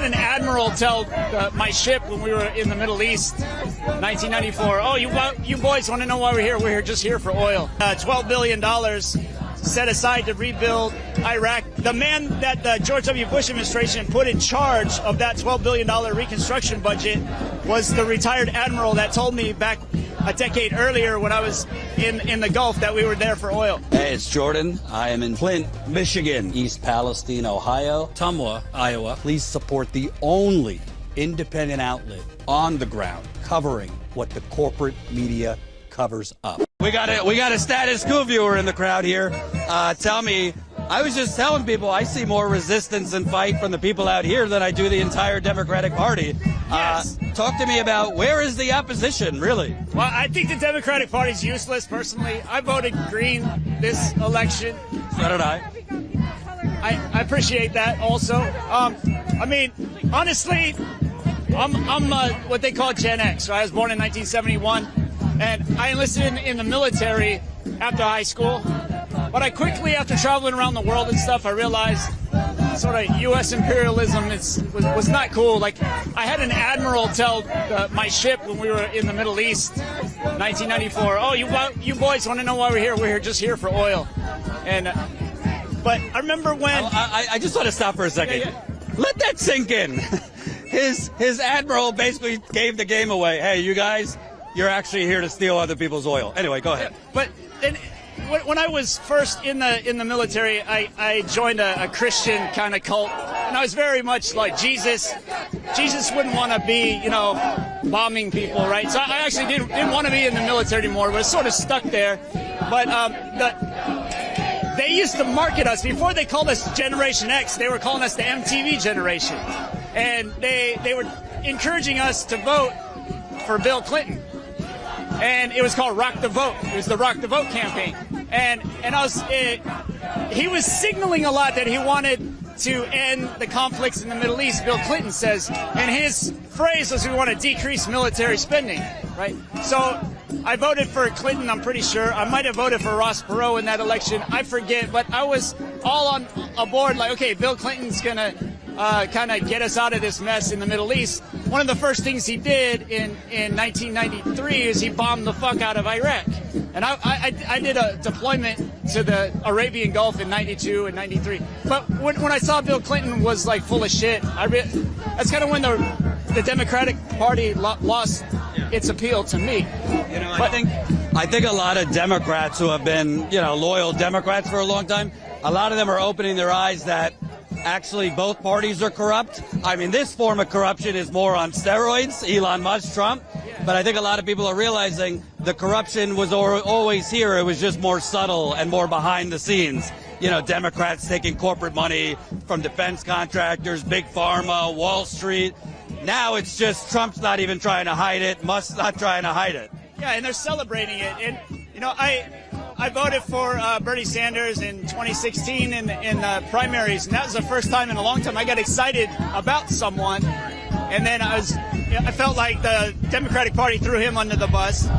an admiral tell my ship when we were in the Middle East, 1994, oh, you boys want to know why we're here? We're just here for oil. $12 billion set aside to rebuild Iraq. The man that the George W. Bush administration put in charge of that $12 billion reconstruction budget was the retired admiral that told me back a decade earlier when I was in the Gulf that we were there for oil. Hey, it's Jordan. I am in Flint, Michigan, East Palestine, Ohio, Tumwa, Iowa. Please support the only independent outlet on the ground covering what the corporate media covers up. We got a Status Coup viewer in the crowd here. Tell me, I was just telling people I see more resistance and fight from the people out here than I do the entire Democratic Party. Yes. Talk to me about where is the opposition, really? Well, I think the Democratic Party is useless, personally. I voted green this election. So did I. I appreciate that also. I mean, honestly, I'm what they call Gen X, right? I was born in 1971, and I enlisted in the military after high school. But I quickly, after traveling around the world and stuff, I realized sort of U.S. imperialism was not cool. Like, I had an admiral tell my ship when we were in the Middle East, 1994, oh, you boys want to know why we're here? We're just here for oil. And but I remember when... I just want to stop for a second. Yeah. Let that sink in. His admiral basically gave the game away. Hey, you guys, you're actually here to steal other people's oil. Anyway, go ahead. But then, when I was first in the military, I joined a Christian kind of cult, and I was very much like Jesus. Jesus wouldn't want to be, bombing people, right? So I actually didn't want to be in the military anymore. Was sort of stuck there. But they used to market us before they called us Generation X. They were calling us the MTV generation, and they were encouraging us to vote for Bill Clinton. And it was called Rock the Vote. It was the Rock the Vote campaign. And he was signaling a lot that he wanted to end the conflicts in the Middle East, Bill Clinton says. And his phrase was, we want to decrease military spending, right? So I voted for Clinton, I'm pretty sure. I might have voted for Ross Perot in that election. I forget. But I was all on aboard like, okay, Bill Clinton's going to kind of get us out of this mess in the Middle East. One of the first things he did in 1993 is he bombed the fuck out of Iraq. And I did a deployment to the Arabian Gulf in 92 and 93. But when I saw Bill Clinton was like full of shit, that's kind of when the Democratic Party lost its appeal to me. I think a lot of Democrats who have been, loyal Democrats for a long time, a lot of them are opening their eyes that actually both parties are corrupt. I mean, this form of corruption is more on steroids, Elon Musk, Trump. But I think a lot of people are realizing the corruption was always here. It was just more subtle and more behind the scenes. Democrats taking corporate money from defense contractors, big pharma, Wall Street. Now it's just Trump's not even trying to hide it, Musk's not trying to hide it. Yeah, and they're celebrating it. And, I voted for Bernie Sanders in 2016 in the primaries, and that was the first time in a long time I got excited about someone. And then I felt like the Democratic Party threw him under the bus.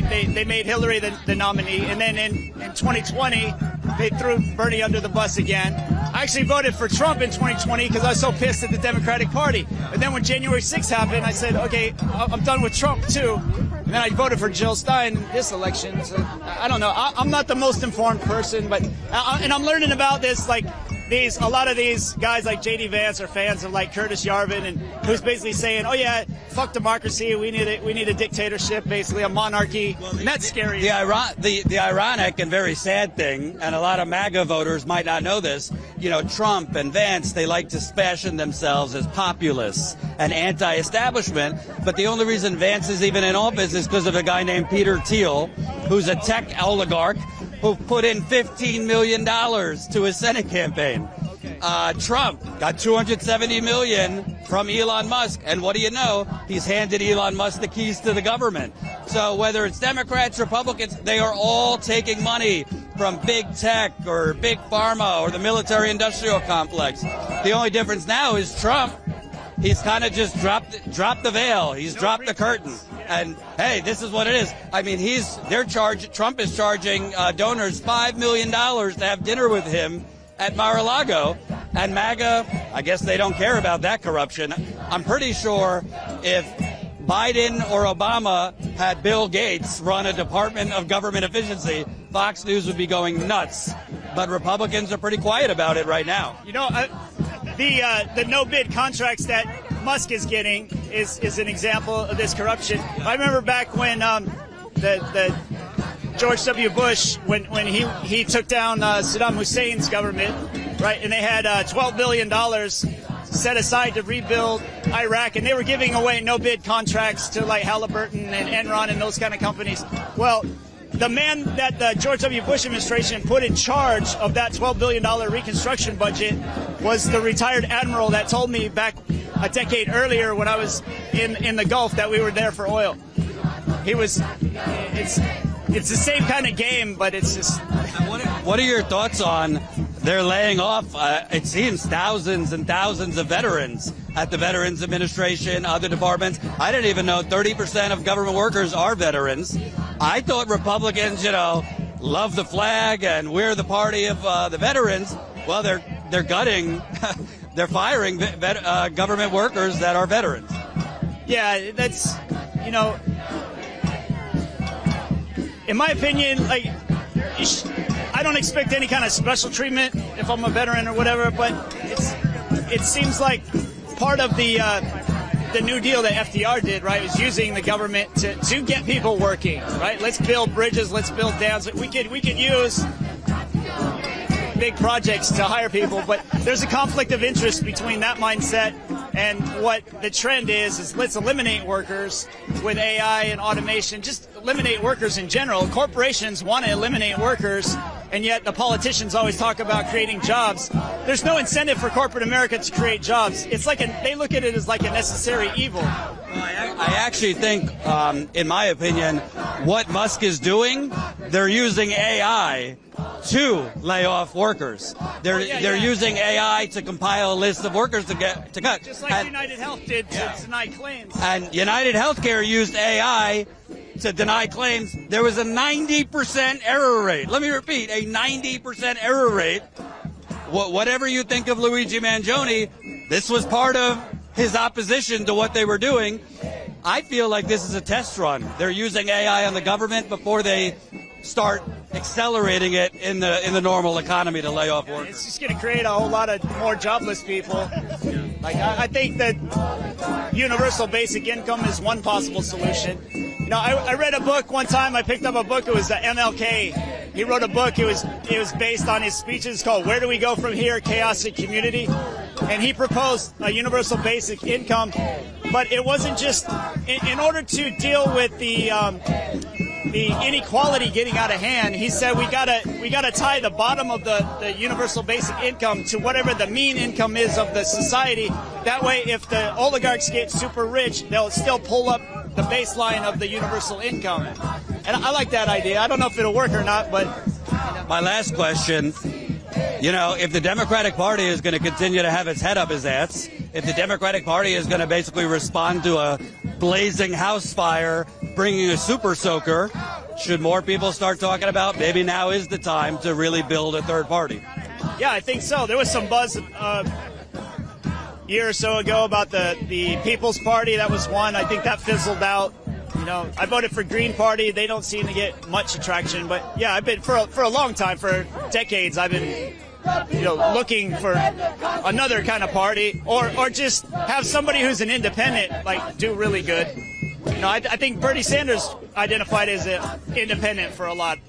They made Hillary the nominee. And then in 2020, they threw Bernie under the bus again. I actually voted for Trump in 2020 because I was so pissed at the Democratic Party. And then when January 6th happened, I said, okay, I'm done with Trump too. And then I voted for Jill Stein in this election. So I don't know. I'm not the most informed person, but and I'm learning about this like a lot of these guys like J.D. Vance are fans of like Curtis Yarvin, and who's basically saying, oh yeah, fuck democracy, we need a dictatorship, basically a monarchy, and that's scary. The ironic and very sad thing, and a lot of MAGA voters might not know this, Trump and Vance, they like to fashion themselves as populists and anti-establishment, but the only reason Vance is even in office is because of a guy named Peter Thiel, who's a tech oligarch, who put in $15 million to his Senate campaign. Trump got $270 million from Elon Musk, and what do you know? He's handed Elon Musk the keys to the government. So whether it's Democrats, Republicans, they are all taking money from big tech or big pharma or the military-industrial complex. The only difference now is Trump. He's kind of just dropped the veil. He's dropped the curtain. And hey, this is what it is. I mean, Trump is charging donors $5 million to have dinner with him at Mar-a-Lago. And MAGA, I guess they don't care about that corruption. I'm pretty sure if Biden or Obama had Bill Gates run a Department of Government Efficiency, Fox News would be going nuts. But Republicans are pretty quiet about it right now. You know, the no-bid contracts that Musk is getting is an example of this corruption. I remember back when the George W. Bush, when he took down Saddam Hussein's government, right, and they had $12 billion set aside to rebuild Iraq, and they were giving away no-bid contracts to like Halliburton and Enron and those kind of companies. Well, the man that the George W. Bush administration put in charge of that $12 billion reconstruction budget was the retired admiral that told me back a decade earlier when I was in the Gulf that we were there for oil. It's the same kind of game, but it's just... What are your thoughts on they're laying off, it seems, thousands and thousands of veterans at the Veterans Administration, other departments? I didn't even know 30% of government workers are veterans. I thought Republicans, love the flag and we're the party of the veterans. Well, they're gutting, they're firing government workers that are veterans. Yeah, that's, in my opinion, I don't expect any kind of special treatment if I'm a veteran or whatever, but it seems like part of the New Deal that FDR did, right, was using the government to get people working, right? Let's build bridges, let's build dams. We could use big projects to hire people, but there's a conflict of interest between that mindset and what the trend is let's eliminate workers with AI and automation, just eliminate workers in general. Corporations want to eliminate workers, and yet the politicians always talk about creating jobs. There's no incentive for corporate America to create jobs. It's like they look at it as like a necessary evil. I actually think, in my opinion, what Musk is doing, they're using AI to lay off workers. They're using AI to compile a list of workers to cut. Just like United Health did to deny claims. And United Healthcare used AI to deny claims. There was a 90% error rate. Let me repeat, a 90% error rate. Whatever you think of Luigi Mangione, this was part of his opposition to what they were doing. I feel like this is a test run. They're using AI on the government before they start accelerating it in the normal economy to lay off workers. It's just going to create a whole lot of more jobless people. Like I think that universal basic income is one possible solution. I read a book one time. I picked up a book. It was MLK. He wrote a book. It was based on his speeches called "Where Do We Go From Here? Chaos and Community," and he proposed a universal basic income. But it wasn't just in order to deal with the inequality getting out of hand. He said we gotta tie the bottom of the universal basic income to whatever the mean income is of the society. That way, if the oligarchs get super rich, they'll still pull up the baseline of the universal income. And I like that idea. I don't know if it'll work or not, but... My last question, if the Democratic Party is going to continue to have its head up its ass, if the Democratic Party is going to basically respond to a blazing house fire, bringing a super soaker, should more people start talking about maybe now is the time to really build a third party? Yeah, I think so. There was some buzz a year or so ago about the People's Party. That was one. I think that fizzled out. I voted for Green Party. They don't seem to get much attraction. But yeah, I've been for a long time, for decades, I've been looking for another kind of party, or just have somebody who's an independent do really good. I think Bernie Sanders identified as an independent for a lot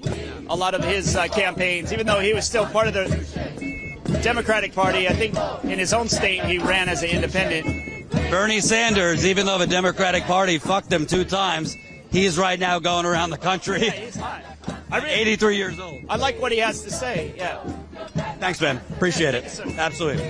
of his campaigns, even though he was still part of the Democratic Party. I think in his own state he ran as an independent. Bernie Sanders, even though the Democratic Party fucked him 2 times, he's right now going around the country. Yeah, he's hot. 83 years old. I like what he has to say. Yeah. Thanks, Ben. Appreciate it. Absolutely.